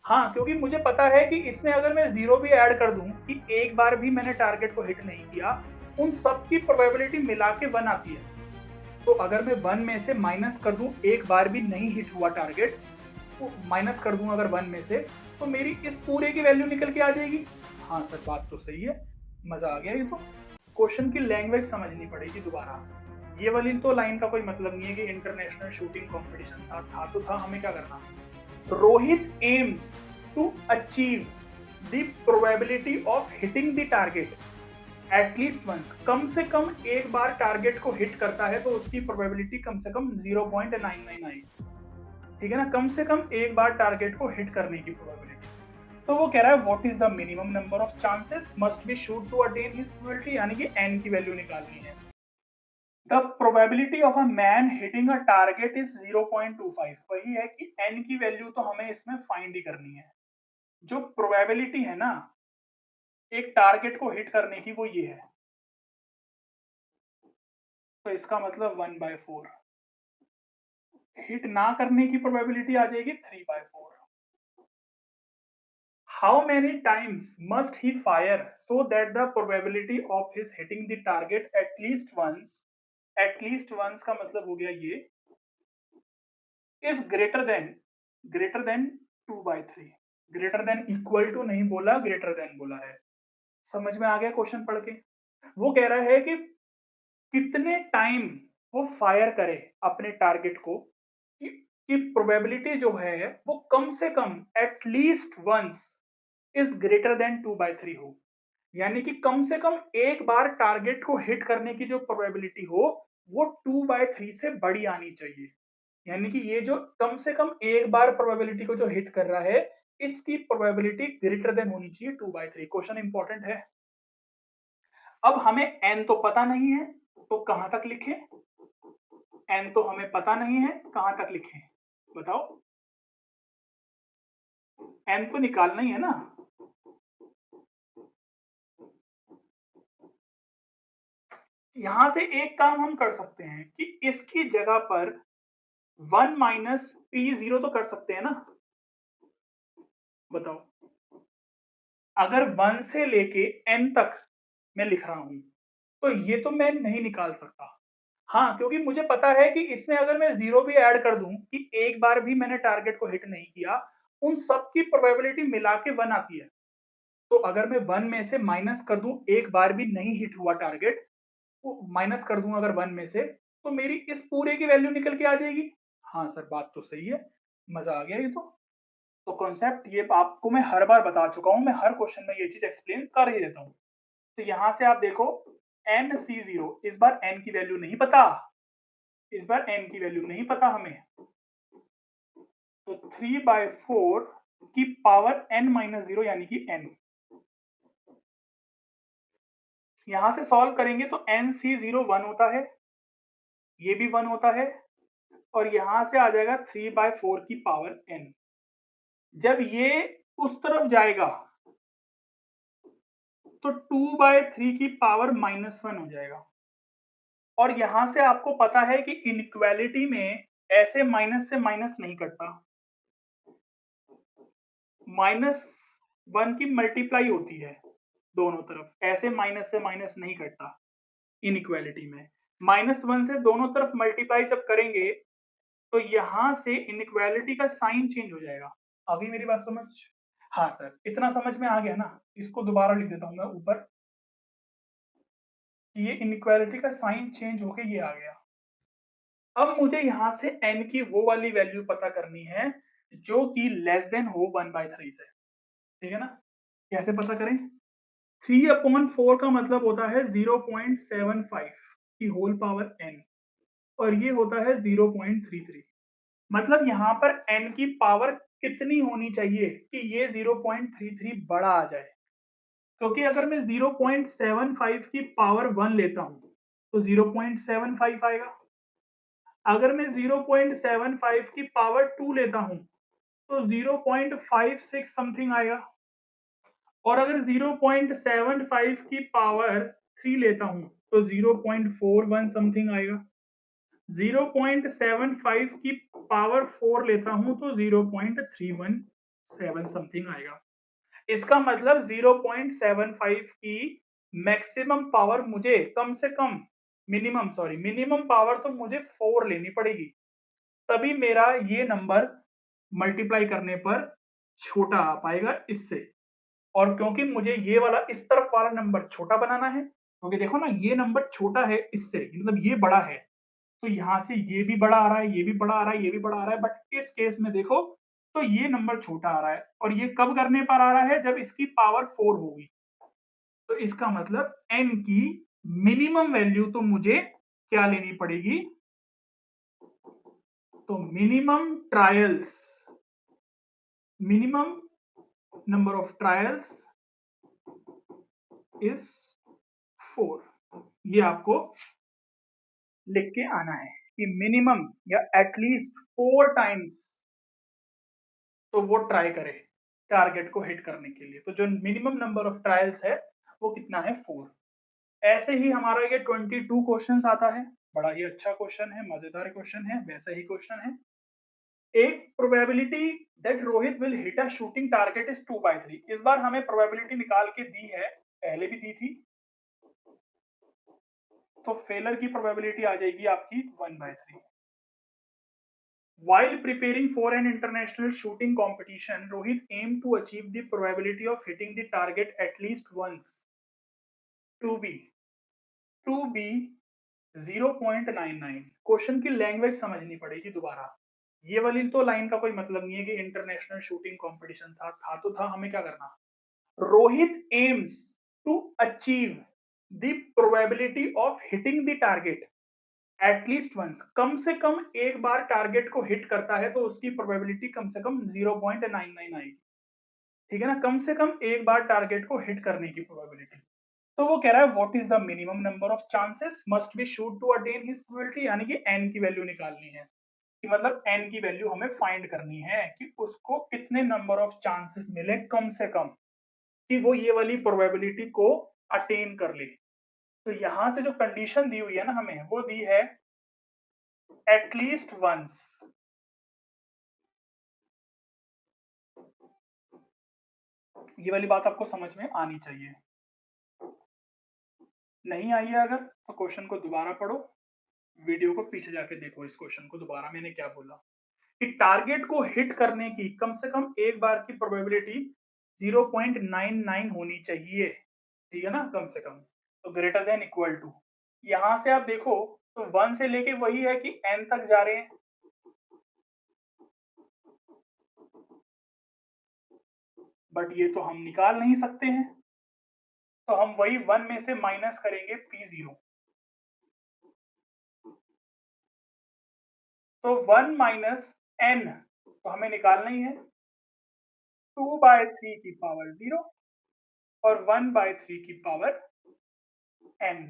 हाँ, क्योंकि मुझे पता है कि इसमें अगर मैं 0 भी ऐड कर दूं कि एक बार भी मैंने टारगेट को हिट नहीं किया, उन सब की प्रोबेबिलिटी मिला के 1 आती है। तो अगर मैं 1 में से माइनस कर दूं, एक बार भी नहीं हिट हुआ टारगेट, तो माइनस कर दूं अगर 1 में से, तो मेरी इस पूरे की वैल्यू निकल के आ जाएगी। हाँ सर, बात तो सही है, मजा आ गया। ये तो क्वेश्चन की लैंग्वेज समझनी पड़ेगी दोबारा। ये वाली तो लाइन का कोई मतलब नहीं है कि इंटरनेशनल शूटिंग कंपटीशन था तो था, हमें क्या करना। Rohit aims to achieve the probability of hitting the target at least once. कम से कम एक बार टारगेट को हिट करता है तो उसकी प्रोबेबिलिटी कम से कम 0.999 आई। ठीक है ना, कम से कम एक बार टारगेट को हिट करने की प्रोबेबिलिटी। तो वो कह रहा है what is the minimum number of chances must be shoot to attain his probability, यानी कि एन की वैल्यू निकालनी है। The probability of a man hitting a target is 0.25। वही है कि एन की वैल्यू तो हमें इसमें फाइंड ही करनी है। जो प्रोबेबिलिटी है ना एक टारगेट को हिट करने की, वो ये है। तो इसका मतलब 1/4। हिट ना करने की प्रोबेबिलिटी आ जाएगी 3/4। How many times must he fire so that the probability of his hitting the target at least once. At least once का मतलब हो गया ये is greater than 2/3। Greater than equal to नहीं बोला, ग्रेटर देन बोला है। समझ में आ गया क्वेश्चन पढ़ के। वो कह रहा है कि कितने टाइम वो फायर करे अपने टारगेट को कि प्रोबेबिलिटी जो है वो कम से कम at least once is greater than 2/3 हो। यानी कि कम से कम एक बार टारगेट को हिट करने की जो प्रोबेबिलिटी हो वो 2/3 से बड़ी आनी चाहिए। यानी कि ये जो कम से कम एक बार प्रोबेबिलिटी को जो हिट कर रहा है, इसकी प्रोबेबिलिटी ग्रेटर देन होनी चाहिए 2/3। क्वेश्चन इंपॉर्टेंट है। अब हमें एन तो पता नहीं है, तो कहां तक लिखें। एन तो हमें पता नहीं है, कहां तक लिखें बताओ। एन तो निकालना ही है ना। यहां से एक काम हम कर सकते हैं कि इसकी जगह पर 1 माइनस P0 तो कर सकते हैं ना। बताओ, अगर 1 से लेके n तक मैं लिख रहा हूं तो ये तो मैं नहीं निकाल सकता। हाँ, क्योंकि मुझे पता है कि इसमें अगर मैं 0 भी ऐड कर दूं कि एक बार भी मैंने टारगेट को हिट नहीं किया, उन सब की प्रोबेबिलिटी मिला के 1 आती है। तो अगर मैं 1 में से माइनस कर दूं, एक बार भी नहीं हिट हुआ टारगेट, तो माइनस कर दूं अगर 1 में से, तो मेरी इस पूरे की वैल्यू निकल के आ जाएगी। हाँ सर, बात तो सही है, मजा आ गया ये तो कॉन्सेप्ट ये आपको मैं हर बार बता चुका हूं, मैं हर क्वेश्चन में ये चीज एक्सप्लेन कर ही देता हूं। तो यहां से आप देखो NC0, इस बार n की वैल्यू नहीं पता, इस बार n की वैल्यू नहीं पता हमें। तो 3/4 की पावर n-0 यानी कि n। यहां से सॉल्व करेंगे तो NC0 1 होता है, ये भी 1 होता है, और यहां से आ जाएगा 3/4 की पावर n। जब ये उस तरफ जाएगा तो 2/3 की पावर -1 हो जाएगा। और यहां से आपको पता है कि इनइक्वालिटी में ऐसे माइनस से माइनस नहीं कटता, -1 की मल्टीप्लाई होती है दोनों तरफ, ऐसे माइनस से माइनस नहीं कटता इनइक्वालिटी में। -1 से दोनों तरफ मल्टीप्लाई जब करेंगे तो यहां से इनइक्वालिटी का साइन चेंज हो जाएगा। अभी मेरी बात समझ। हाँ सर, इतना समझ में आ गया ना। इसको दोबारा लिख देता हूं मैं ऊपर, ये इनइक्वालिटी का साइन चेंज होके ये आ गया। अब मुझे यहां से n की वो वाली वैल्यू पता करनी है जो कि लेस देन हो 1/3 से। ठीक है ना, कैसे पता करें। 3/4 का मतलब होता है 0.75 की होल पावर n, और ये होता है 0.33। मतलब यहाँ पर n की पावर कितनी होनी चाहिए कि ये 0.33 बड़ा आ जाए। क्योंकि अगर मैं 0.75 की पावर 1 लेता हूं तो 0.75 आएगा। अगर मैं 0.75 की पावर 2 लेता हूं तो 0.56 समथिंग आएगा। और अगर 0.75 की पावर 3 लेता हूं तो 0.41 समथिंग आएगा। 0.75 की पावर 4 लेता हूं तो 0.31 7 समथिंग आएगा। इसका मतलब 0.75 की मैक्सिमम पावर मुझे कम से कम मिनिमम पावर तो मुझे 4 लेनी पड़ेगी, तभी मेरा ये नंबर मल्टीप्लाई करने पर छोटा आ पाएगा इससे। और क्योंकि मुझे ये वाला इस तरफ वाला नंबर छोटा बनाना है, क्योंकि देखो ना ये नंबर छोटा है इससे, मतलब ये बड़ा है, तो यहाँ से ये भी बड़ा आ रहा है, ये भी बड़ा आ रहा है, ये भी बड़ा आ रहा है, बट इस केस में देखो तो ये नंबर छोटा आ रहा है, और ये कब करने पर आ रहा है, जब इसकी पावर 4 होगी। तो इसका मतलब n की मिनिमम वैल्यू तो मुझे क्या लेनी पड़ेगी, तो minimum number of trials is 4। ये आपको लिख के आना है कि मिनिमम या एटलीस्ट 4 टाइम्स तो वो ट्राई करे टारगेट को हिट करने के लिए। तो जो मिनिमम नंबर ऑफ ट्रायल्स है वो कितना है, 4। ऐसे ही हमारा ये 22 क्वेश्चंस आता है, बड़ा ही अच्छा क्वेश्चन है, मजेदार क्वेश्चन है, वैसा ही क्वेश्चन है। एक probability that Rohit will hit a shooting target is 2/3। इस बार हमें प्रोबेबिलिटी निकाल के दी है, पहले भी दी थी, तो फेलर की प्रोबेबिलिटी आ जाएगी आपकी 1/3। While preparing for an international shooting competition, Rohit aimed to achieve the probability of hitting the target at least once to be 0.99। Question की लैंग्वेज समझनी पड़ेगी दोबारा। ये वाली तो लाइन का कोई मतलब नहीं है कि इंटरनेशनल शूटिंग कंपटीशन था तो था, हमें क्या करना, Rohit aims to achieve the probability of hitting the target at least once. कम से कम एक बार टारगेट को हिट करता है तो उसकी प्रोबेबिलिटी कम से कम 0.99 आएगी, ठीक है ना, कम से कम एक बार टारगेट को हिट करने की प्रोबेबिलिटी। तो वो कह रहा है what is the minimum number of chances must be shoot to attain his probability, यानी कि n की वैल्यू निकालनी है, कि मतलब n की वैल्यू हमें फाइंड करनी है कि उसको कितने नंबर ऑफ चांसेस मिले कम से कम कि वो ये वाली प्रोबेबिलिटी को अटेन कर ले। तो यहां से जो कंडीशन दी हुई है ना हमें, वो दी है एटलीस्ट वंस। ये वाली बात आपको समझ में आनी चाहिए। नहीं आई है अगर तो क्वेश्चन को दोबारा पढ़ो, वीडियो को पीछे जाके देखो, इस क्वेश्चन को दोबारा मैंने क्या बोला कि टारगेट को हिट करने की कम से कम एक बार की प्रोबेबिलिटी 0.99 होनी चाहिए, ठीक है ना, कम से कम, तो ग्रेटर देन इक्वल टू। यहां से आप देखो तो 1 से लेके वही है कि n तक जा रहे हैं, बट ये तो हम निकाल नहीं सकते हैं, तो हम वही 1 में से माइनस करेंगे P0। तो 1 माइनस n तो हमें निकालना ही है, 2/3 की पावर 0 और 1/3 की पावर n।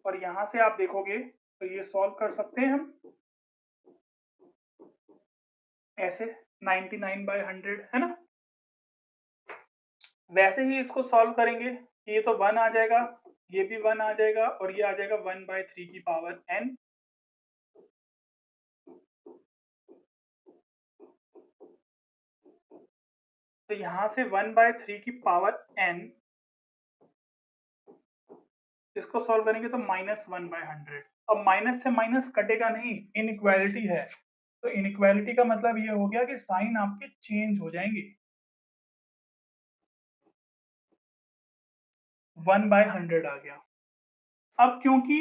और यहां से आप देखोगे तो ये सॉल्व कर सकते हैं हम ऐसे 99/100, है ना। वैसे ही इसको सॉल्व करेंगे, ये तो 1 आ जाएगा, ये भी 1 आ जाएगा, और ये आ जाएगा 1/3 की पावर n। तो यहां से 1/3 की पावर n, इसको सॉल्व करेंगे तो -1/100। अब माइनस से माइनस कटेगा नहीं, इनइक्वालिटी है, तो इनइक्वालिटी का मतलब ये हो गया कि साइन आपके चेंज हो जाएंगे, 1/100 आ गया। अब क्योंकि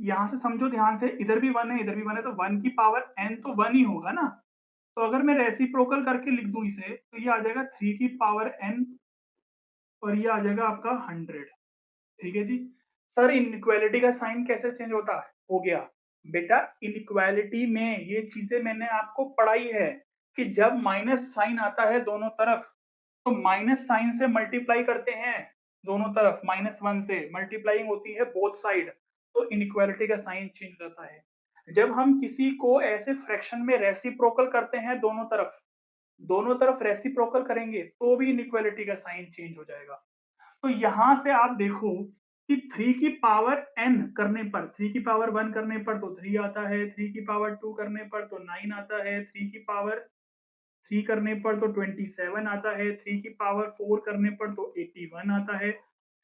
यहां से समझो ध्यान से, इधर भी 1 है इधर भी 1 है, तो 1 की पावर n तो 1 ही होगा ना। तो अगर मैं रेसिप्रोकल करके लिख दूं इसे, तो ये आ जाएगा 3 की पावर n और ये आ जाएगा आपका 100, ठीक है जी। सर इनइक्वालिटी का साइन कैसे चेंज होता है, हो गया बेटा, इनइक्वालिटी में ये चीजें मैंने आपको पढ़ाई है कि जब माइनस साइन आता है दोनों तरफ, तो माइनस साइन से मल्टीप्लाई करते हैं, दोनों तरफ -1 से मल्टीप्लाइंग होती है बोथ साइड, तो इनइक्वालिटी का साइन चेंज हो जाता है। जब हम किसी को ऐसे फ्रैक्शन में रेसिप्रोकल करते हैं, दोनों तरफ रेसिप्रोकल करेंगे तो भी इनइक्वालिटी का साइन चेंज हो जाएगा। तो यहां से आप देखो कि 3 की पावर n करने पर, 3 की पावर 1 करने पर तो 3 आता है, 3 की पावर 2 करने पर तो 9 आता है, 3 की पावर 3 करने पर तो 27 आता है, 3 की पावर 4 करने पर तो 81 आता है,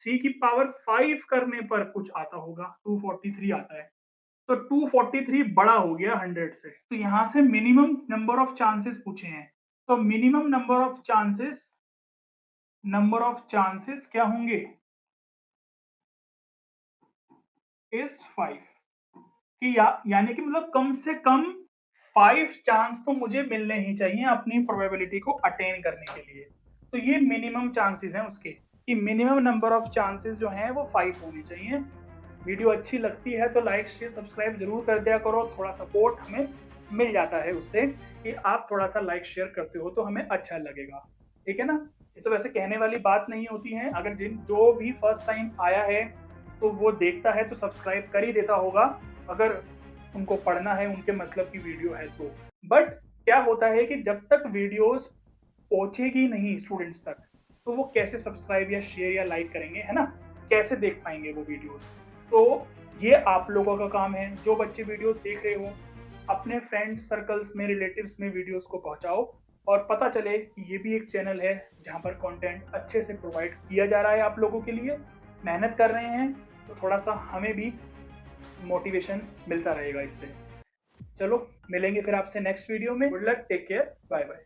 3 की पावर 5 करने पर कुछ आता होगा, 243 आता है। तो 243 बड़ा हो गया 100 से। तो यहाँ से मिनिमम नंबर ऑफ चांसेस पूछे हैं। तो मिनिमम नंबर ऑफ चांसेस क्या होंगे? इज 5 कि यानी कि मतलब कम से कम 5 चांस तो मुझे मिलने ही चाहिए अपनी प्रोबेबिलिटी को अटेन करने के लिए। तो ये मिनिमम चांसेस हैं उसके कि मिनिमम नंबर ऑफ चांसेस जो हैं वो 5 होने चाहिए। वीडियो अच्छी लगती है तो लाइक शेयर सब्सक्राइब जरूर कर दिया करो, थोड़ा सपोर्ट हमें मिल जाता है उससे कि आप थोड़ा सा लाइक शेयर करते हो तो हमें अच्छा लगेगा, ठीक है ना। ये तो वैसे कहने वाली बात नहीं होती है, अगर जो भी फर्स्ट टाइम आया है तो वो देखता है तो सब्सक्राइब कर ही देता होगा, अगर उनको पढ़ना है उनके मतलब की वीडियो है तो। बट क्या होता है कि जब तक वीडियोस पहुंचेगी नहीं स्टूडेंट्स तक तो वो कैसे सब्सक्राइब या शेयर या लाइक करेंगे, है ना, कैसे देख पाएंगे वो वीडियोस। तो ये आप लोगों का काम है, जो बच्चे वीडियोस देख रहे हो अपने फ्रेंड्स सर्कल्स में रिलेटिव्स में वीडियोस को पहुंचाओ और पता चले कि ये भी एक चैनल है जहाँ पर कंटेंट अच्छे से प्रोवाइड किया जा रहा है, आप लोगों के लिए मेहनत कर रहे हैं तो थोड़ा सा हमें भी मोटिवेशन मिलता रहेगा इससे। चलो मिलेंगे फिर आपसे नेक्स्ट वीडियो में। Good luck, take care, bye bye.